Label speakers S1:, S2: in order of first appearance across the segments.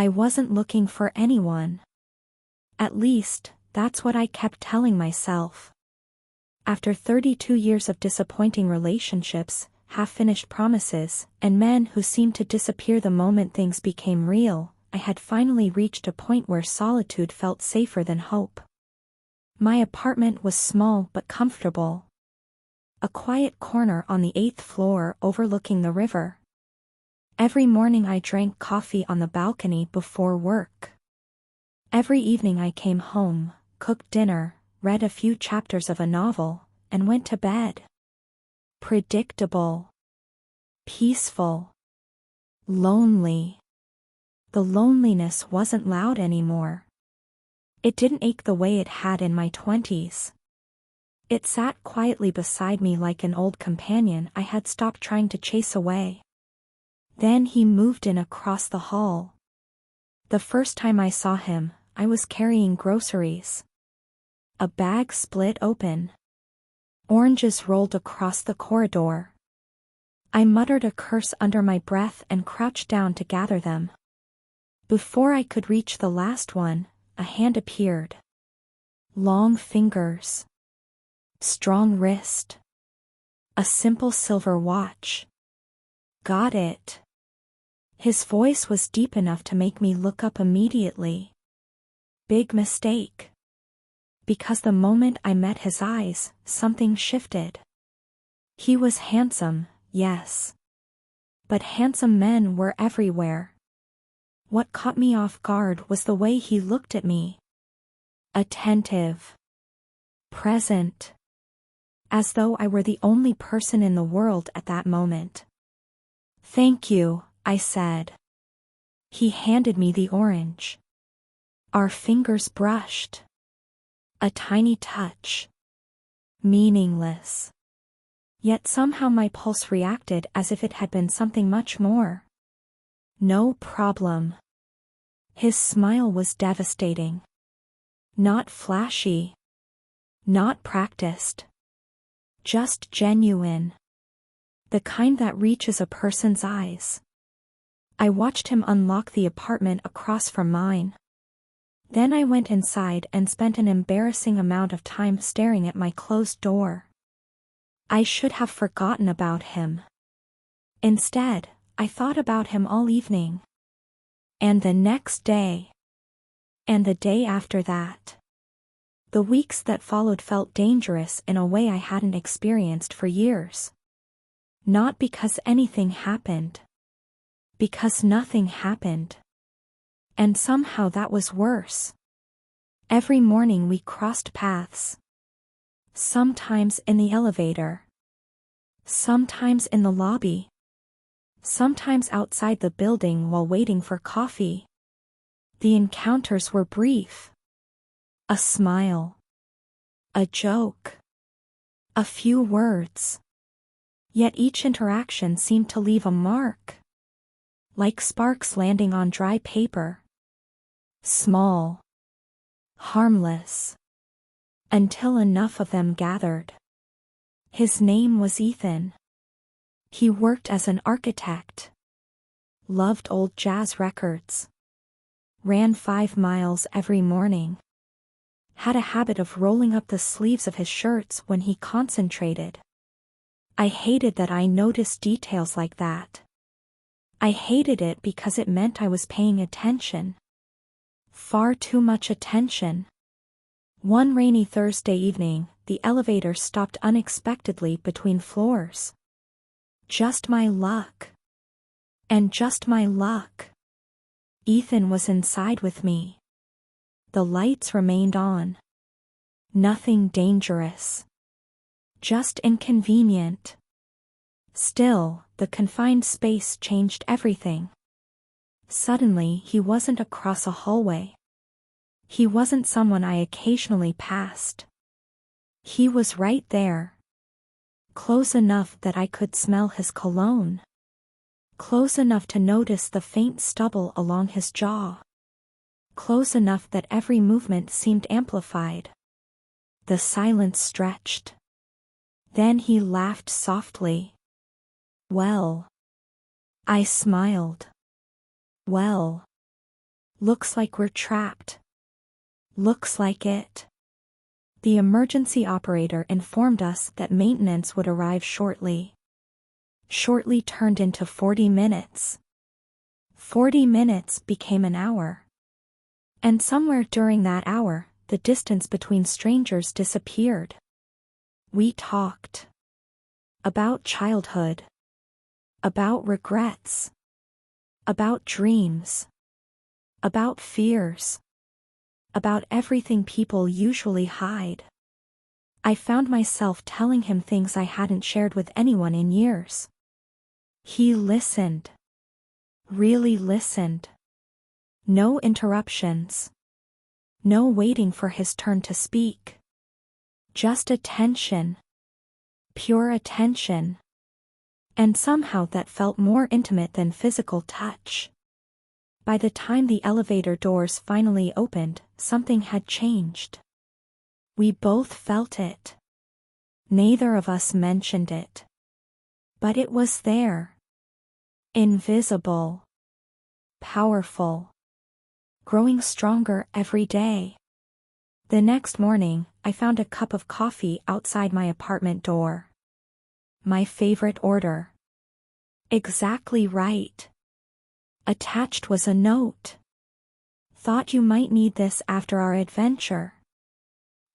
S1: I wasn't looking for anyone. At least, that's what I kept telling myself. After 32 years of disappointing relationships, half-finished promises, and men who seemed to disappear the moment things became real, I had finally reached a point where solitude felt safer than hope. My apartment was small but comfortable. A quiet corner on the 8th floor overlooking the river. Every morning I drank coffee on the balcony before work. Every evening I came home, cooked dinner, read a few chapters of a novel, and went to bed. Predictable. Peaceful. Lonely. The loneliness wasn't loud anymore. It didn't ache the way it had in my 20s. It sat quietly beside me like an old companion I had stopped trying to chase away. Then he moved in across the hall. The first time I saw him, I was carrying groceries. A bag split open. Oranges rolled across the corridor. I muttered a curse under my breath and crouched down to gather them. Before I could reach the last one, a hand appeared. Long fingers. Strong wrist. A simple silver watch. Got it. His voice was deep enough to make me look up immediately. Big mistake. Because the moment I met his eyes, something shifted. He was handsome, yes. But handsome men were everywhere. What caught me off guard was the way he looked at me. Attentive. Present. As though I were the only person in the world at that moment. "Thank you," I said. He handed me the orange. Our fingers brushed. A tiny touch. Meaningless. Yet somehow my pulse reacted as if it had been something much more. No problem. His smile was devastating. Not flashy. Not practiced. Just genuine. The kind that reaches a person's eyes. I watched him unlock the apartment across from mine. Then I went inside and spent an embarrassing amount of time staring at my closed door. I should have forgotten about him. Instead, I thought about him all evening. And the next day. And the day after that. The weeks that followed felt dangerous in a way I hadn't experienced for years. Not because anything happened. Because nothing happened. And somehow that was worse. Every morning we crossed paths. Sometimes in the elevator. Sometimes in the lobby. Sometimes outside the building while waiting for coffee. The encounters were brief. A smile. A joke. A few words. Yet each interaction seemed to leave a mark. Like sparks landing on dry paper. Small. Harmless. Until enough of them gathered. His name was Ethan. He worked as an architect. Loved old jazz records. Ran 5 miles every morning. Had a habit of rolling up the sleeves of his shirts when he concentrated. I hated that I noticed details like that. I hated it because it meant I was paying attention. Far too much attention. One rainy Thursday evening, the elevator stopped unexpectedly between floors. Just my luck. And just my luck. Ethan was inside with me. The lights remained on. Nothing dangerous. Just inconvenient. Still, the confined space changed everything. Suddenly he wasn't across a hallway. He wasn't someone I occasionally passed. He was right there. Close enough that I could smell his cologne. Close enough to notice the faint stubble along his jaw. Close enough that every movement seemed amplified. The silence stretched. Then he laughed softly. Well. I smiled. Well. Looks like we're trapped. Looks like it. The emergency operator informed us that maintenance would arrive shortly. Shortly turned into 40 minutes. 40 minutes became an hour. And somewhere during that hour, the distance between strangers disappeared. We talked. About childhood. About regrets. About dreams. About fears. About everything people usually hide. I found myself telling him things I hadn't shared with anyone in years. He listened. Really listened. No interruptions. No waiting for his turn to speak. Just attention. Pure attention. And somehow that felt more intimate than physical touch. By the time the elevator doors finally opened, something had changed. We both felt it. Neither of us mentioned it. But it was there. Invisible. Powerful. Growing stronger every day. The next morning, I found a cup of coffee outside my apartment door. My favorite order. Exactly right. Attached was a note. Thought you might need this after our adventure.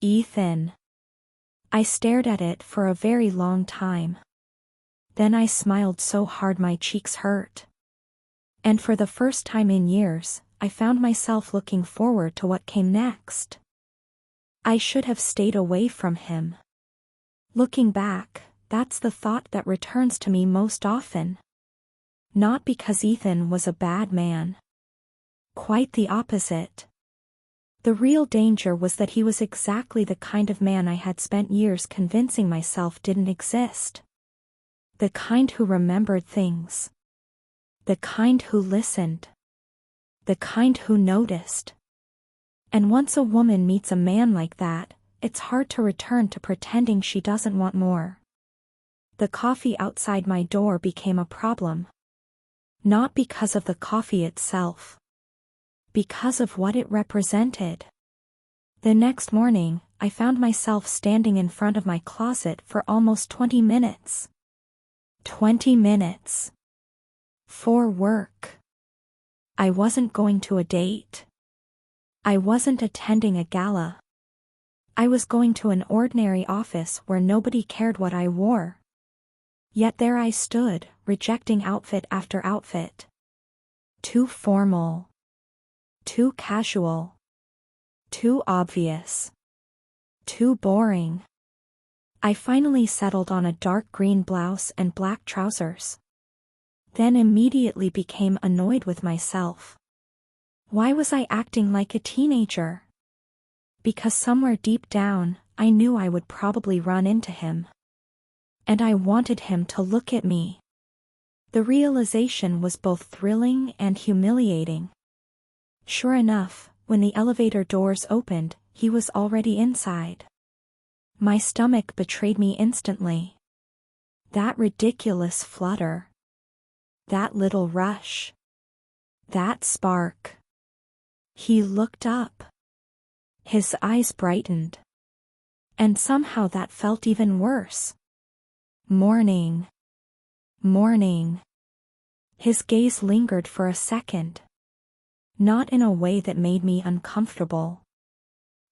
S1: Ethan. I stared at it for a very long time. Then I smiled so hard my cheeks hurt. And for the first time in years, I found myself looking forward to what came next. I should have stayed away from him. Looking back, that's the thought that returns to me most often. Not because Ethan was a bad man. Quite the opposite. The real danger was that he was exactly the kind of man I had spent years convincing myself didn't exist. The kind who remembered things. The kind who listened. The kind who noticed. And once a woman meets a man like that, it's hard to return to pretending she doesn't want more. The coffee outside my door became a problem. Not because of the coffee itself. Because of what it represented. The next morning, I found myself standing in front of my closet for almost 20 minutes. 20 minutes. For work. I wasn't going to a date. I wasn't attending a gala. I was going to an ordinary office where nobody cared what I wore. Yet there I stood, rejecting outfit after outfit. Too formal. Too casual. Too obvious. Too boring. I finally settled on a dark green blouse and black trousers. Then immediately became annoyed with myself. Why was I acting like a teenager? Because somewhere deep down, I knew I would probably run into him. And I wanted him to look at me. The realization was both thrilling and humiliating. Sure enough, when the elevator doors opened, he was already inside. My stomach betrayed me instantly. That ridiculous flutter. That little rush. That spark. He looked up. His eyes brightened. And somehow that felt even worse. Morning. Morning. His gaze lingered for a second. Not in a way that made me uncomfortable.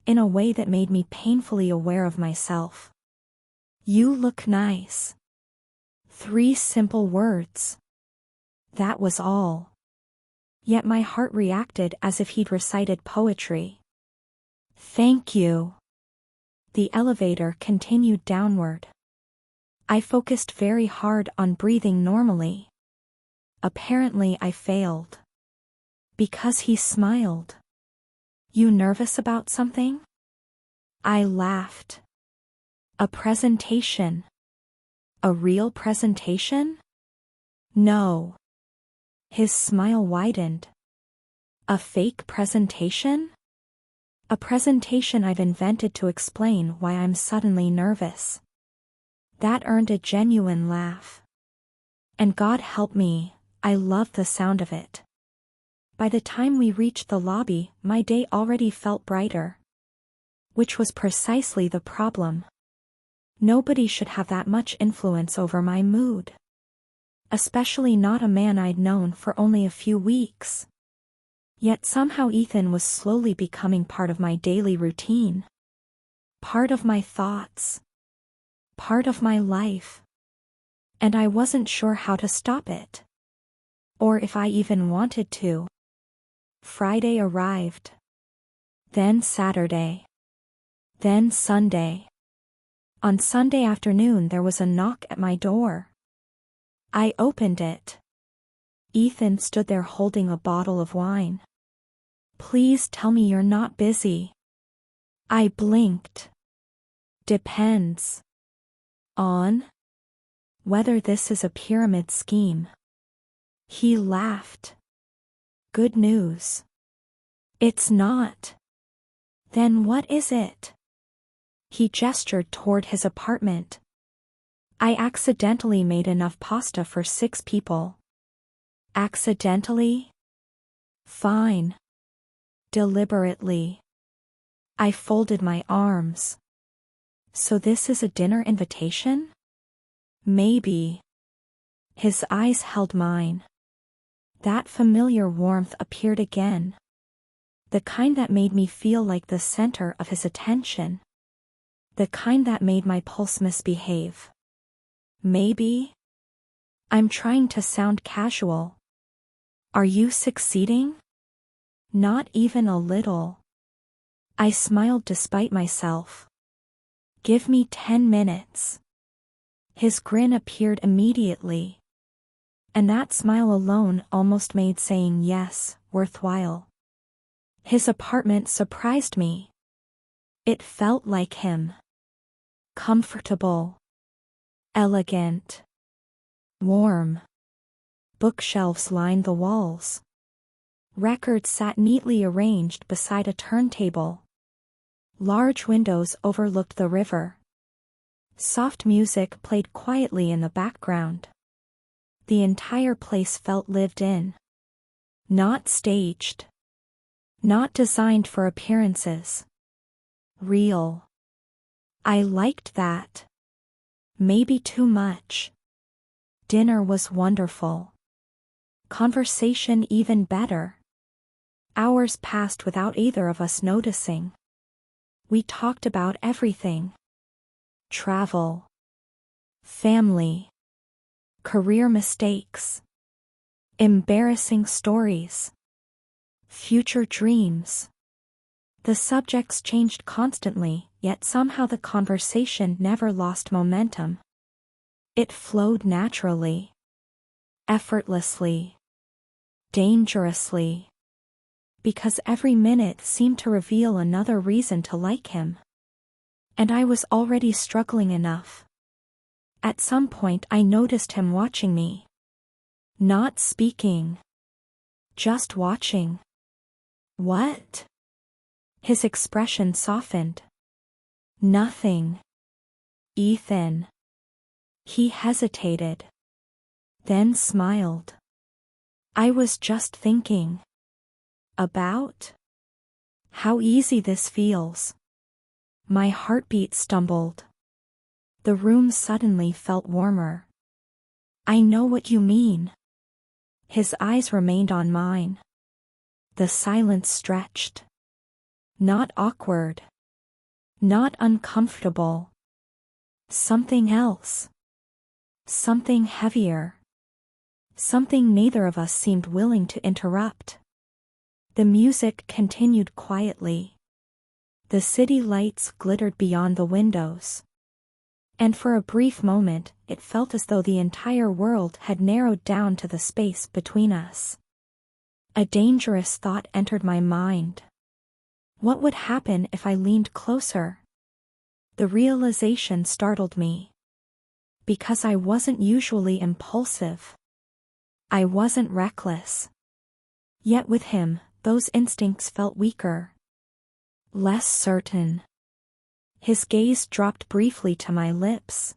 S1: In a way that made me painfully aware of myself. You look nice. 3 simple words. That was all. Yet my heart reacted as if he'd recited poetry. Thank you. The elevator continued downward. I focused very hard on breathing normally. Apparently I failed. Because he smiled. You nervous about something? I laughed. A presentation. A real presentation? No. His smile widened. A fake presentation? A presentation I've invented to explain why I'm suddenly nervous. That earned a genuine laugh. And God help me, I loved the sound of it. By the time we reached the lobby, my day already felt brighter. Which was precisely the problem. Nobody should have that much influence over my mood. Especially not a man I'd known for only a few weeks. Yet somehow Ethan was slowly becoming part of my daily routine. Part of my thoughts. Part of my life. And I wasn't sure how to stop it. Or if I even wanted to. Friday arrived. Then Saturday. Then Sunday. On Sunday afternoon there was a knock at my door. I opened it. Ethan stood there holding a bottle of wine. Please tell me you're not busy. I blinked. Depends. On? Whether this is a pyramid scheme. He laughed. Good news. It's not. Then what is it? He gestured toward his apartment. I accidentally made enough pasta for 6 people. Accidentally? Fine. Deliberately. I folded my arms. So this is a dinner invitation? Maybe. His eyes held mine. That familiar warmth appeared again. The kind that made me feel like the center of his attention. The kind that made my pulse misbehave. Maybe? I'm trying to sound casual. Are you succeeding? Not even a little. I smiled despite myself. Give me 10 minutes. His grin appeared immediately. And that smile alone almost made saying yes worthwhile. His apartment surprised me. It felt like him. Comfortable. Elegant. Warm. Bookshelves lined the walls. Records sat neatly arranged beside a turntable. Large windows overlooked the river. Soft music played quietly in the background. The entire place felt lived in. Not staged. Not designed for appearances. Real. I liked that. Maybe too much. Dinner was wonderful. Conversation even better. Hours passed without either of us noticing. We talked about everything. Travel. Family. Career mistakes. Embarrassing stories. Future dreams. The subjects changed constantly, yet somehow the conversation never lost momentum. It flowed naturally. Effortlessly. Dangerously. Because every minute seemed to reveal another reason to like him. And I was already struggling enough. At some point I noticed him watching me. Not speaking. Just watching. What? His expression softened. Nothing. Ethan. He hesitated. Then smiled. I was just thinking. About? How easy this feels. My heartbeat stumbled. The room suddenly felt warmer. I know what you mean. His eyes remained on mine. The silence stretched. Not awkward. Not uncomfortable. Something else. Something heavier. Something neither of us seemed willing to interrupt. The music continued quietly. The city lights glittered beyond the windows. And for a brief moment, it felt as though the entire world had narrowed down to the space between us. A dangerous thought entered my mind. What would happen if I leaned closer? The realization startled me. Because I wasn't usually impulsive. I wasn't reckless. Yet with him, those instincts felt weaker. Less certain. His gaze dropped briefly to my lips.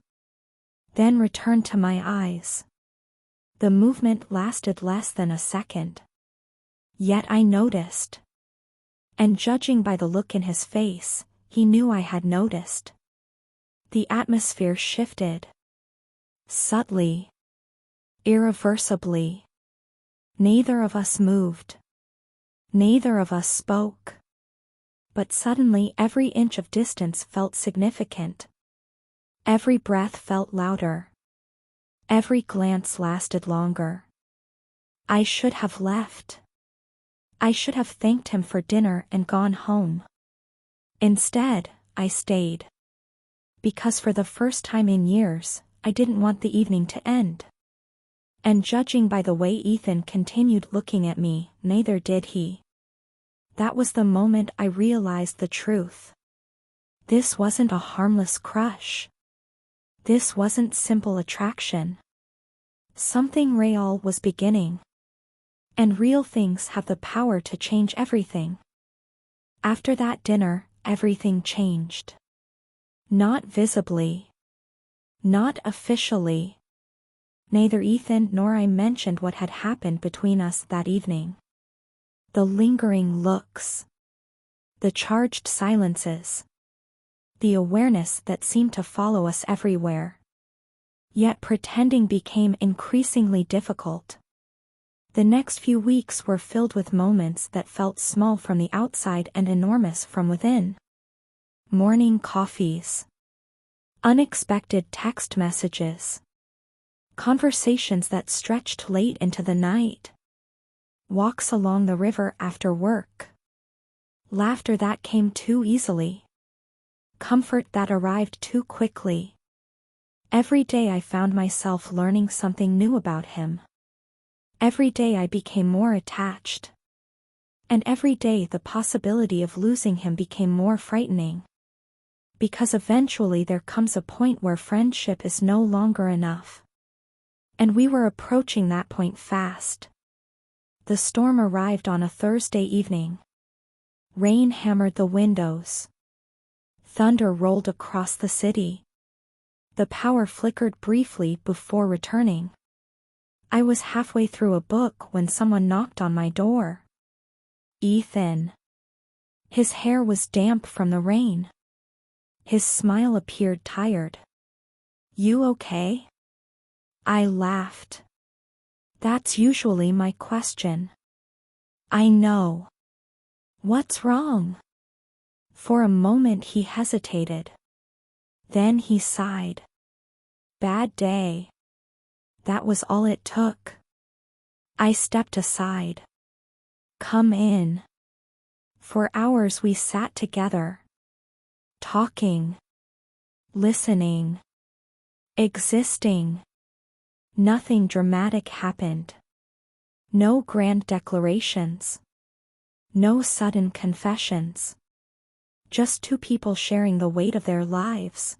S1: Then returned to my eyes. The movement lasted less than a second. Yet I noticed. And judging by the look in his face, he knew I had noticed. The atmosphere shifted. Subtly. Irreversibly. Neither of us moved. Neither of us spoke. But suddenly every inch of distance felt significant. Every breath felt louder. Every glance lasted longer. I should have left. I should have thanked him for dinner and gone home. Instead, I stayed. Because for the first time in years, I didn't want the evening to end. And judging by the way Ethan continued looking at me, neither did he. That was the moment I realized the truth. This wasn't a harmless crush. This wasn't simple attraction. Something real was beginning. And real things have the power to change everything. After that dinner, everything changed. Not visibly. Not officially. Neither Ethan nor I mentioned what had happened between us that evening. The lingering looks. The charged silences. The awareness that seemed to follow us everywhere. Yet pretending became increasingly difficult. The next few weeks were filled with moments that felt small from the outside and enormous from within. Morning coffees. Unexpected text messages. Conversations that stretched late into the night. Walks along the river after work. Laughter that came too easily. Comfort that arrived too quickly. Every day I found myself learning something new about him. Every day I became more attached. And every day the possibility of losing him became more frightening. Because eventually there comes a point where friendship is no longer enough. And we were approaching that point fast. The storm arrived on a Thursday evening. Rain hammered the windows. Thunder rolled across the city. The power flickered briefly before returning. I was halfway through a book when someone knocked on my door. Ethan. His hair was damp from the rain. His smile appeared tired. You okay? I laughed. That's usually my question. I know. What's wrong? For a moment he hesitated. Then he sighed. Bad day. That was all it took. I stepped aside. Come in. For hours we sat together. Talking. Listening. Existing. Nothing dramatic happened. No grand declarations. No sudden confessions. Just two people sharing the weight of their lives.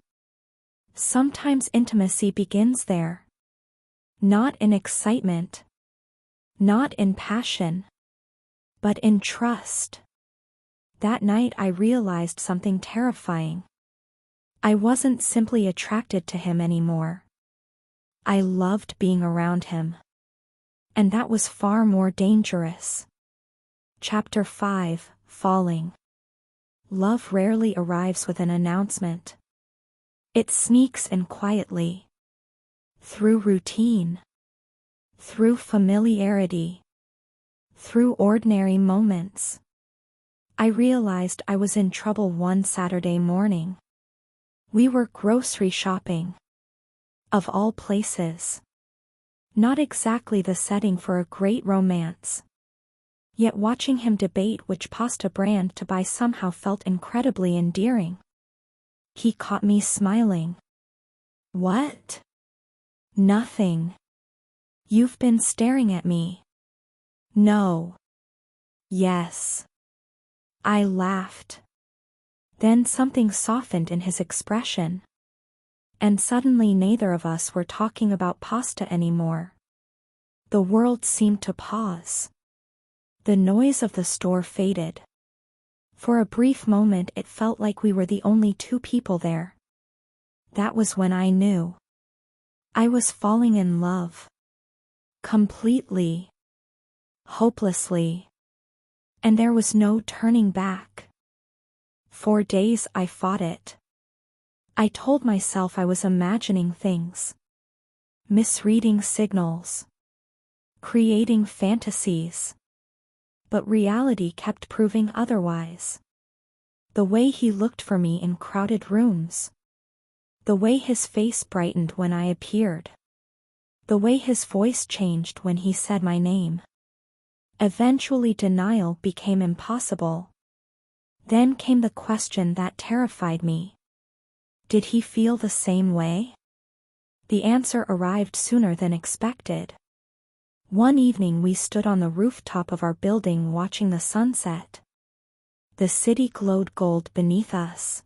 S1: Sometimes intimacy begins there. Not in excitement. Not in passion. But in trust. That night I realized something terrifying. I wasn't simply attracted to him anymore. I loved being around him. And that was far more dangerous. Chapter 5, Falling. Love rarely arrives with an announcement. It sneaks in quietly. Through routine. Through familiarity. Through ordinary moments. I realized I was in trouble one Saturday morning. We were grocery shopping. Of all places. Not exactly the setting for a great romance. Yet watching him debate which pasta brand to buy somehow felt incredibly endearing. He caught me smiling. What? Nothing. You've been staring at me. No. Yes. I laughed. Then something softened in his expression. And suddenly neither of us were talking about pasta anymore. The world seemed to pause. The noise of the store faded. For a brief moment it felt like we were the only two people there. That was when I knew. I was falling in love. Completely. Hopelessly. And there was no turning back. For days I fought it. I told myself I was imagining things, misreading signals, creating fantasies. But reality kept proving otherwise. The way he looked for me in crowded rooms. The way his face brightened when I appeared. The way his voice changed when he said my name. Eventually denial became impossible. Then came the question that terrified me. Did he feel the same way? The answer arrived sooner than expected. One evening we stood on the rooftop of our building watching the sunset. The city glowed gold beneath us.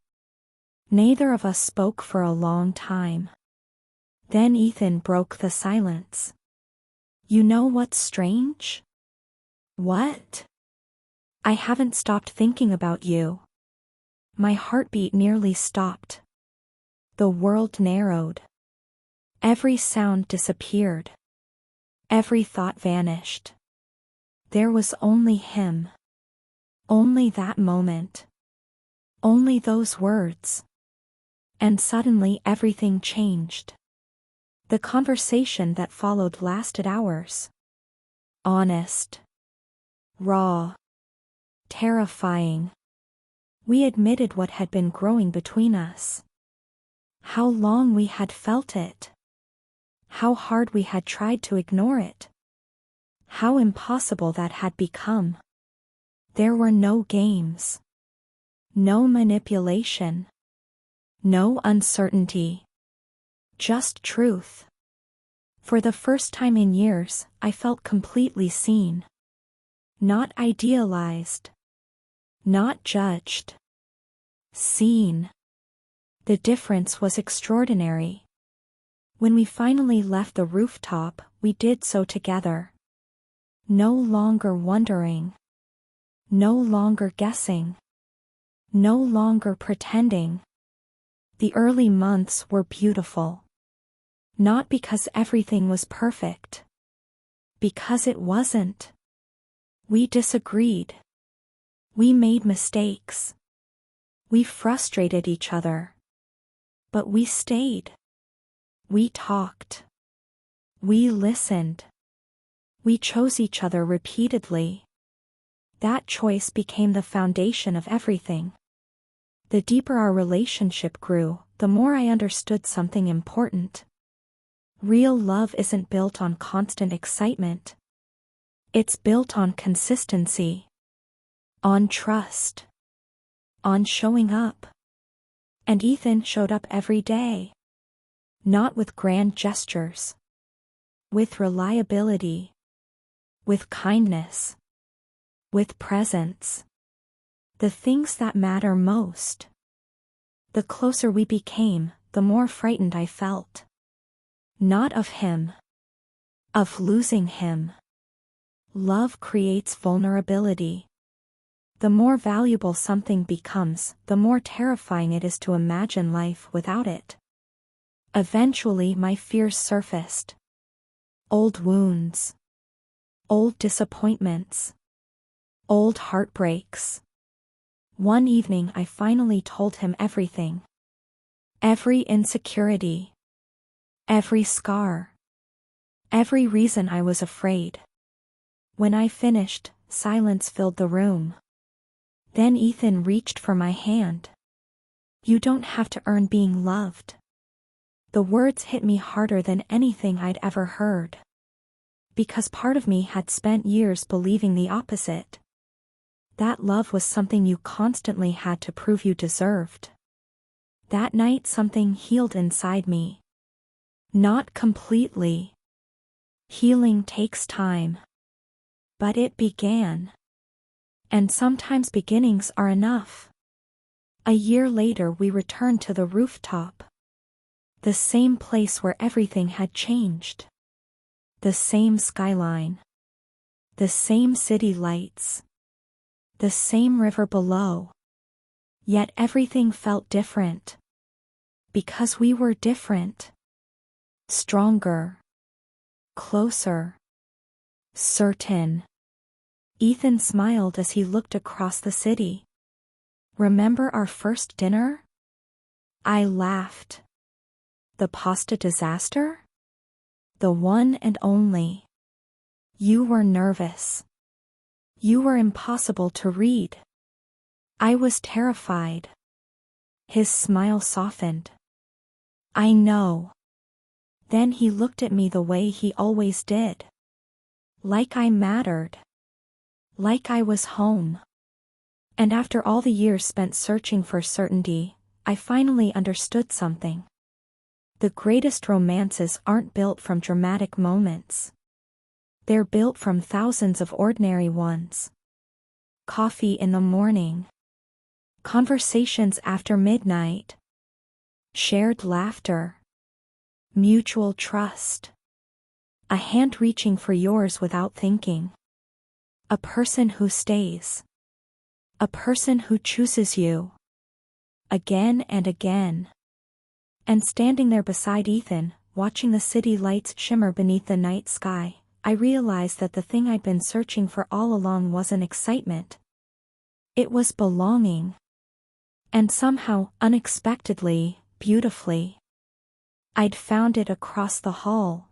S1: Neither of us spoke for a long time. Then Ethan broke the silence. You know what's strange? What? I haven't stopped thinking about you. My heartbeat nearly stopped. The world narrowed. Every sound disappeared. Every thought vanished. There was only him. Only that moment. Only those words. And suddenly everything changed. The conversation that followed lasted hours. Honest. Raw. Terrifying. We admitted what had been growing between us. How long we had felt it. How hard we had tried to ignore it. How impossible that had become. There were no games. No manipulation. No uncertainty. Just truth. For the first time in years, I felt completely seen. Not idealized. Not judged. Seen. The difference was extraordinary. When we finally left the rooftop, we did so together. No longer wondering. No longer guessing. No longer pretending. The early months were beautiful. Not because everything was perfect. Because it wasn't. We disagreed. We made mistakes. We frustrated each other. But we stayed. We talked. We listened. We chose each other repeatedly. That choice became the foundation of everything. The deeper our relationship grew, the more I understood something important. Real love isn't built on constant excitement. It's built on consistency. On trust. On showing up. And Ethan showed up every day. Not with grand gestures. With reliability. With kindness. With presence. The things that matter most. The closer we became, the more frightened I felt. Not of him. Of losing him. Love creates vulnerability. The more valuable something becomes, the more terrifying it is to imagine life without it. Eventually my fears surfaced. Old wounds. Old disappointments. Old heartbreaks. One evening I finally told him everything. Every insecurity. Every scar. Every reason I was afraid. When I finished, silence filled the room. Then Ethan reached for my hand. You don't have to earn being loved. The words hit me harder than anything I'd ever heard. Because part of me had spent years believing the opposite. That love was something you constantly had to prove you deserved. That night something healed inside me. Not completely. Healing takes time. But it began. And sometimes beginnings are enough. A year later we returned to the rooftop. The same place where everything had changed. The same skyline. The same city lights. The same river below. Yet everything felt different. Because we were different. Stronger. Closer. Certain. Ethan smiled as he looked across the city. Remember our first dinner? I laughed. The pasta disaster? The one and only. You were nervous. You were impossible to read. I was terrified. His smile softened. I know. Then he looked at me the way he always did. Like I mattered. Like I was home. And after all the years spent searching for certainty, I finally understood something. The greatest romances aren't built from dramatic moments. They're built from thousands of ordinary ones. Coffee in the morning. Conversations after midnight. Shared laughter. Mutual trust. A hand reaching for yours without thinking. A person who stays. A person who chooses you. Again and again. And standing there beside Ethan, watching the city lights shimmer beneath the night sky, I realized that the thing I'd been searching for all along wasn't excitement. It was belonging. And somehow, unexpectedly, beautifully, I'd found it across the hall.